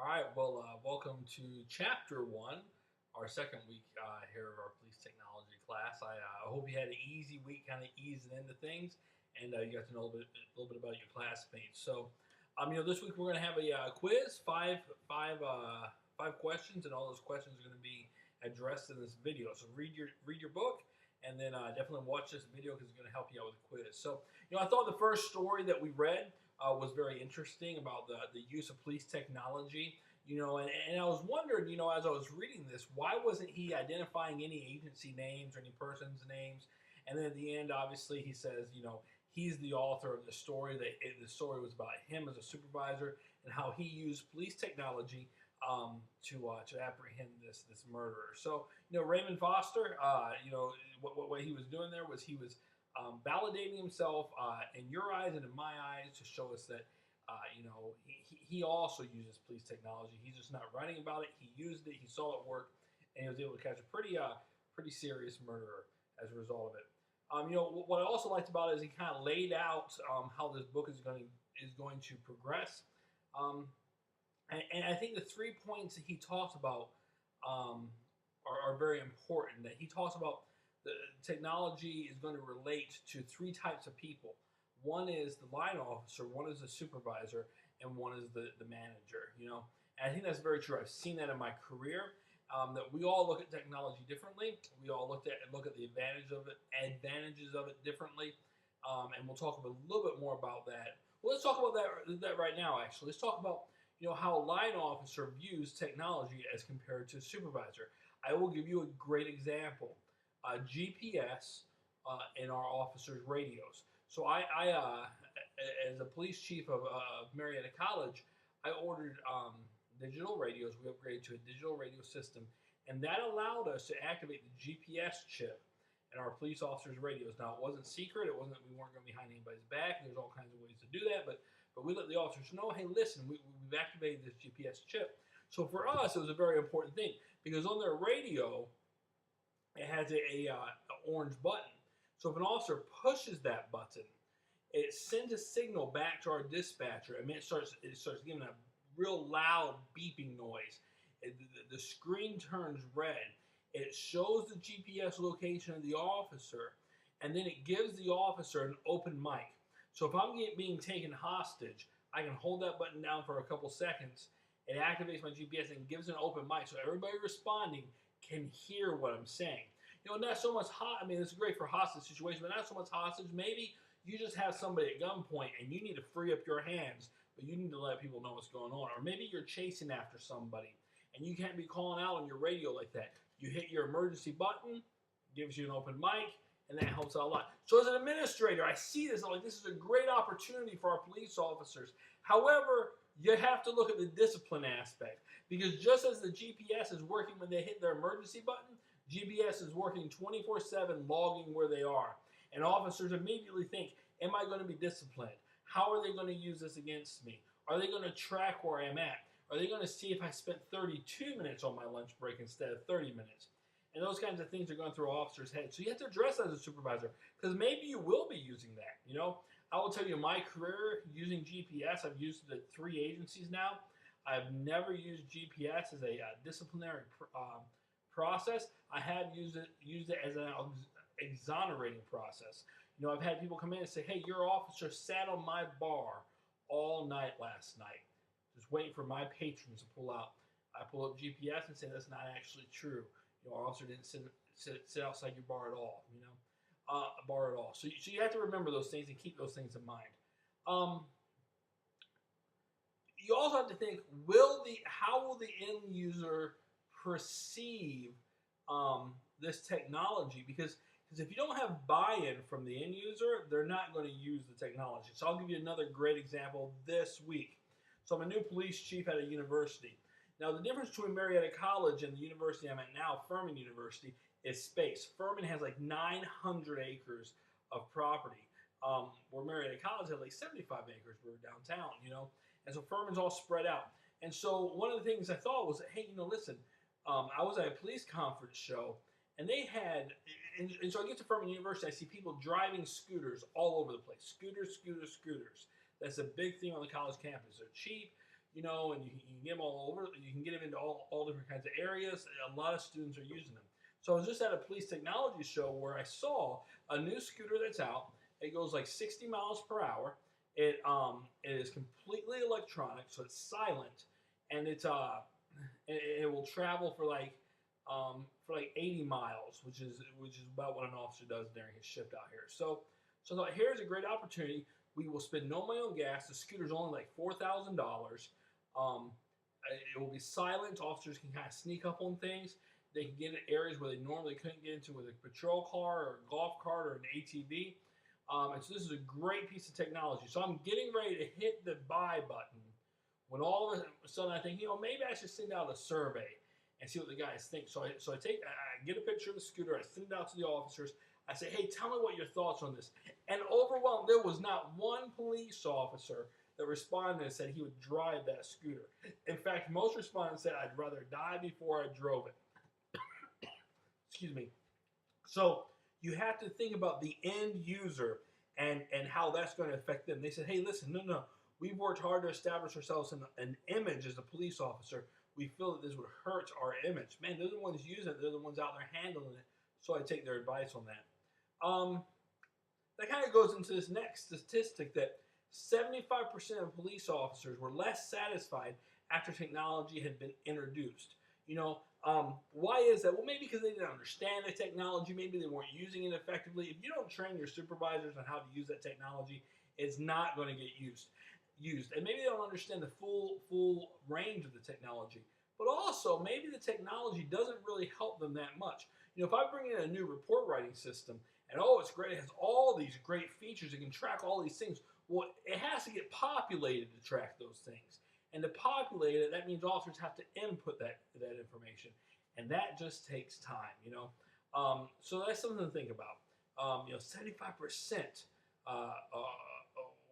All right, well, welcome to chapter one, our second week here of our police technology class. I hope you had an easy week, kind of easing into things, and you got to know a little bit about your classmates. So, this week we're going to have a quiz, five questions, and all those questions are going to be addressed in this video. So read your book, and then definitely watch this video because it's going to help you out with the quiz. So, I thought the first story that we read was very interesting about the use of police technology. And I was wondering, as I was reading this, why wasn't he identifying any agency names or any person's names? And then at the end, obviously, he says, he's the author of the story. The story was about him as a supervisor and how he used police technology to apprehend this murderer. So, Raymond Foster, what he was doing there was he was validating himself in your eyes and in my eyes to show us that he also uses police technology. He's just not writing about it. He used it. He saw it work, and he was able to catch a pretty serious murderer as a result of it. What I also liked about it is he kind of laid out how this book is going to progress, and I think the 3 points that he talks about are very important. That he talks about the technology is going to relate to three types of people. One is the line officer, one is the supervisor, and one is the manager. And I think that's very true. I've seen that in my career. That we all look at technology differently. We all look at the advantages of it differently. And we'll talk a little bit more about that. Well, let's talk about that right now. Actually, let's talk about how a line officer views technology as compared to a supervisor. I will give you a great example. GPS in our officers' radios. So I as a police chief of Marietta College, I ordered digital radios. We upgraded to a digital radio system, and that allowed us to activate the GPS chip in our police officers' radios. Now, it wasn't secret. We weren't going behind anybody's back. There's all kinds of ways to do that, but we let the officers know, hey, listen, we've activated this GPS chip. So for us, it was a very important thing because on their radio, it has a orange button. So if an officer pushes that button, it sends a signal back to our dispatcher. It starts giving a real loud beeping noise. The screen turns red. It shows the GPS location of the officer, and then it gives the officer an open mic. So if I'm being taken hostage, I can hold that button down for a couple seconds. It activates my GPS and gives an open mic, so everybody responding can hear what I'm saying. Not so much it's great for hostage situations, but not so much hostage. Maybe you just have somebody at gunpoint and you need to free up your hands, but you need to let people know what's going on. Or maybe you're chasing after somebody and you can't be calling out on your radio like that. You hit your emergency button, gives you an open mic, and that helps out a lot. So as an administrator, I see this, I'm like, this is a great opportunity for our police officers. However, you have to look at the discipline aspect, because just as the GPS is working when they hit their emergency button, GPS is working 24/7 logging where they are. And officers immediately think, am I going to be disciplined? How are they going to use this against me? Are they going to track where I'm at? Are they going to see if I spent 32 minutes on my lunch break instead of 30 minutes? And those kinds of things are going through officers' heads. So you have to address that as a supervisor, because maybe you will be using that. I will tell you, in my career using GPS, I've used it at 3 agencies now. I've never used GPS as a disciplinary process. I have used it as an exonerating process. I've had people come in and say, hey, your officer sat on my bar all night last night, just waiting for my patrons to pull out. I pull up GPS and say that's not actually true. Our officer didn't sit outside your bar at all. So you have to remember those things and keep those things in mind. You also have to think, how will the end user perceive this technology? Because if you don't have buy-in from the end user, they're not going to use the technology. So I'll give you another great example this week. So I'm a new police chief at a university. Now, the difference between Marietta College and the university I'm at now, Furman University, is space. Furman has like 900 acres of property, where Marietta College had like 75 acres. We're downtown, and so Furman's all spread out. And so one of the things I thought was, hey, listen, I was at a police conference show, and they had, and so I get to Furman University, I see people driving scooters all over the place. Scooters. That's a big thing on the college campus. They're cheap. and you can get them all over. You can get them into all different kinds of areas. A lot of students are using them. So I was just at a police technology show where I saw a new scooter that's out. It goes like 60 miles per hour. It is completely electronic, so it's silent, and it will travel for like 80 miles, which is about what an officer does during his shift out here. So I thought, here's a great opportunity. We will spend no money on gas. The scooter's only like $4,000. Um, it will be silent. Officers can kind of sneak up on things. They can get in areas where they normally couldn't get into with a patrol car or a golf cart or an ATV. And so this is a great piece of technology. So I'm getting ready to hit the buy button when all of a sudden I think, maybe I should send out a survey and see what the guys think. So I get a picture of the scooter. I send it out to the officers. I say, hey, tell me what your thoughts on this. And overwhelmed, there was not one police officer that responded and said he would drive that scooter. In fact, most respondents said, I'd rather die before I drove it. Excuse me. So you have to think about the end user and how that's going to affect them. They said, hey, listen, no. We've worked hard to establish ourselves in an image as a police officer. We feel that this would hurt our image. Man, they're the ones using it. They're the ones out there handling it. So I take their advice on that. That kind of goes into this next statistic that 75% of police officers were less satisfied after technology had been introduced. Why is that? Well, maybe because they didn't understand the technology. Maybe they weren't using it effectively. If you don't train your supervisors on how to use that technology, it's not going to get used. And maybe they don't understand the full range of the technology. But also, maybe the technology doesn't really help them that much. If I bring in a new report writing system, and it's great, it has all these great features, it can track all these things. Well, it has to get populated to track those things. And to populate it, that means officers have to input that information. And that just takes time, So that's something to think about. 75%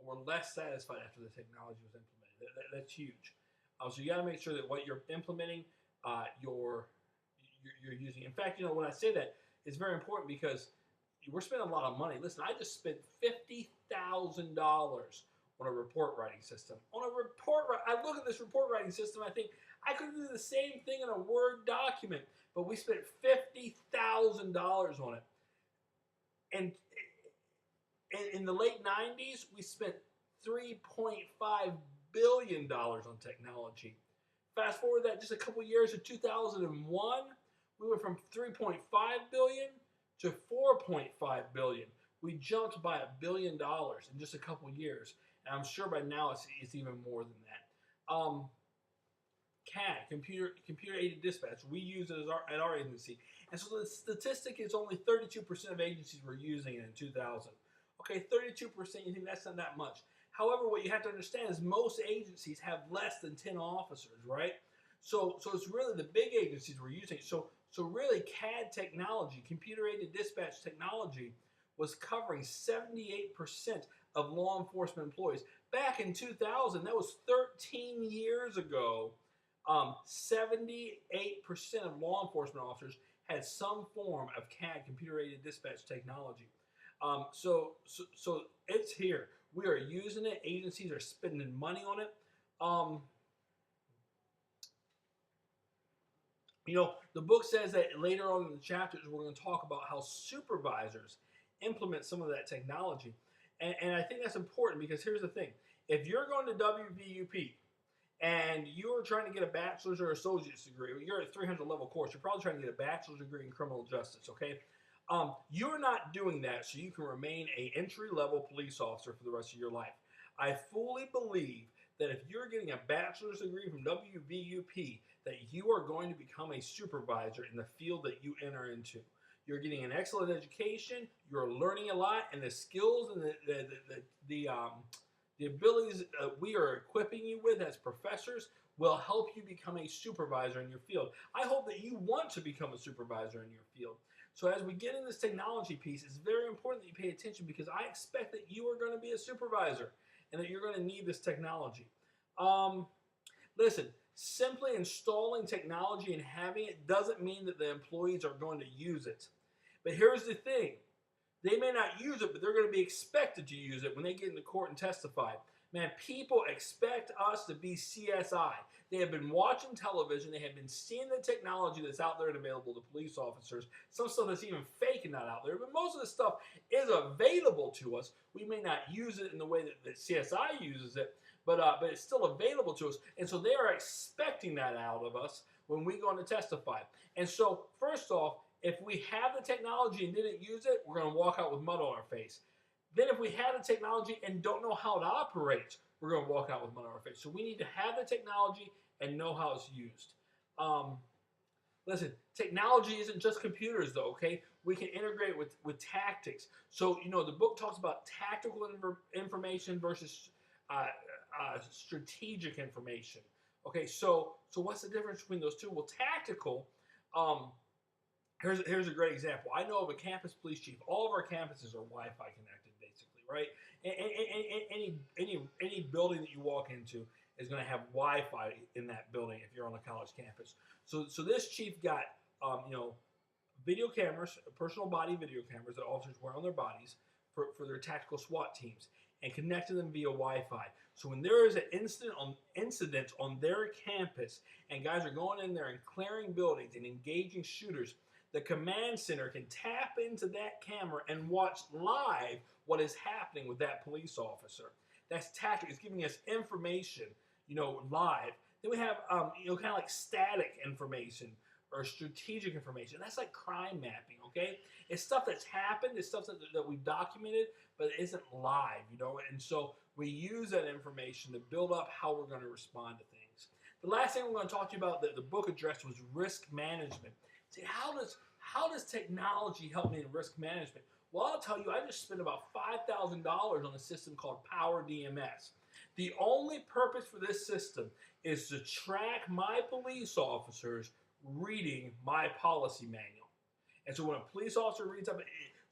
were less satisfied after the technology was implemented. That's huge. So you got to make sure that what you're implementing, you're using. In fact, when I say that, it's very important because we're spending a lot of money. Listen, I just spent $50,000 on a report writing system. I look at this report writing system, I think I could do the same thing in a Word document, but we spent $50,000 on it. And in the late 90s, we spent $3.5 billion on technology. Fast forward that just a couple years to 2001, we went from $3.5 billion to $4.5 billion. We jumped by $1 billion in just a couple years. And I'm sure by now it's even more than that. CAD, computer-aided dispatch, we use it at our agency. And so the statistic is only 32% of agencies were using it in 2000. Okay, 32%, you think that's not that much. However, what you have to understand is most agencies have less than 10 officers, right? So it's really the big agencies were using it. So really CAD technology, computer-aided dispatch technology, was covering 78% of law enforcement employees. Back in 2000, that was 13 years ago, 78% of law enforcement officers had some form of CAD, computer-aided dispatch technology. So it's here. We are using it. Agencies are spending money on it. The book says that later on in the chapters, we're going to talk about how supervisors implement some of that technology. And I think that's important because here's the thing. If you're going to WVUP and you're trying to get a bachelor's or associate's degree, you're at a 300 level course, you're probably trying to get a bachelor's degree in criminal justice, okay? You're not doing that so you can remain an entry-level police officer for the rest of your life. I fully believe that if you're getting a bachelor's degree from WVUP, that you are going to become a supervisor in the field that you enter into. You're getting an excellent education, you're learning a lot, and the skills and the abilities we are equipping you with as professors will help you become a supervisor in your field. I hope that you want to become a supervisor in your field. So as we get in this technology piece, it's very important that you pay attention because I expect that you are going to be a supervisor and that you're going to need this technology. Listen, simply installing technology and having it doesn't mean that the employees are going to use it. But here's the thing. They may not use it, but they're going to be expected to use it when they get into court and testify. Man, people expect us to be CSI. They have been watching television. They have been seeing the technology that's out there and available to police officers. Some stuff that's even fake and not out there. But most of the stuff is available to us. We may not use it in the way that CSI uses it, but it's still available to us. And so they are expecting that out of us when we go in to testify. And so, first off, if we have the technology and didn't use it, we're going to walk out with mud on our face. Then if we have the technology and don't know how it operates, we're going to walk out with mud on our face. So we need to have the technology and know how it's used. Listen, technology isn't just computers, though, okay? We can integrate with tactics. So, the book talks about tactical information versus strategic information. Okay, so what's the difference between those two? Well, tactical, here's a great example. I know of a campus police chief. All of our campuses are Wi-Fi connected, basically, right? Any building that you walk into is going to have Wi-Fi in that building if you're on a college campus. So this chief got video cameras, personal body video cameras that officers wear on their bodies for their tactical SWAT teams, and connected them via Wi-Fi. So when there is an incident on their campus and guys are going in there and clearing buildings and engaging shooters, the command center can tap into that camera and watch live what is happening with that police officer. That's tactic. It's giving us information, live. Then we have, kind of like static information or strategic information. That's like crime mapping, okay? It's stuff that's happened. It's stuff that we've documented, but it isn't live, And so we use that information to build up how we're going to respond to things. The last thing we're going to talk to you about that the book addressed was risk management. See, how does technology help me in risk management? Well, I'll tell you, I just spent about $5,000 on a system called Power DMS. The only purpose for this system is to track my police officers reading my policy manual. And so when a police officer reads up,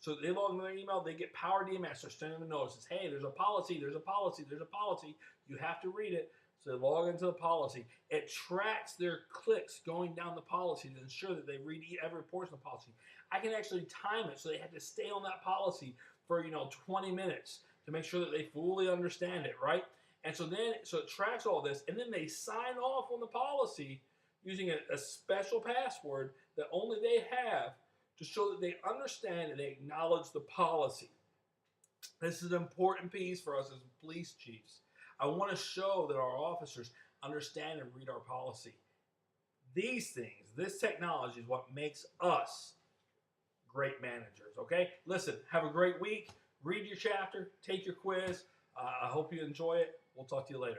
so they log in their email, they get Power DMS. They're sending them notices. Hey, there's a policy, there's a policy, there's a policy. You have to read it. So they log into the policy. It tracks their clicks going down the policy to ensure that they read every portion of the policy. I can actually time it so they have to stay on that policy for 20 minutes to make sure that they fully understand it, right? And so it tracks all this, and then they sign off on the policy using a special password that only they have to show that they understand and they acknowledge the policy. This is an important piece for us as police chiefs. I want to show that our officers understand and read our policy. These things, this technology is what makes us great managers, okay? Listen, have a great week. Read your chapter, take your quiz. I hope you enjoy it. We'll talk to you later.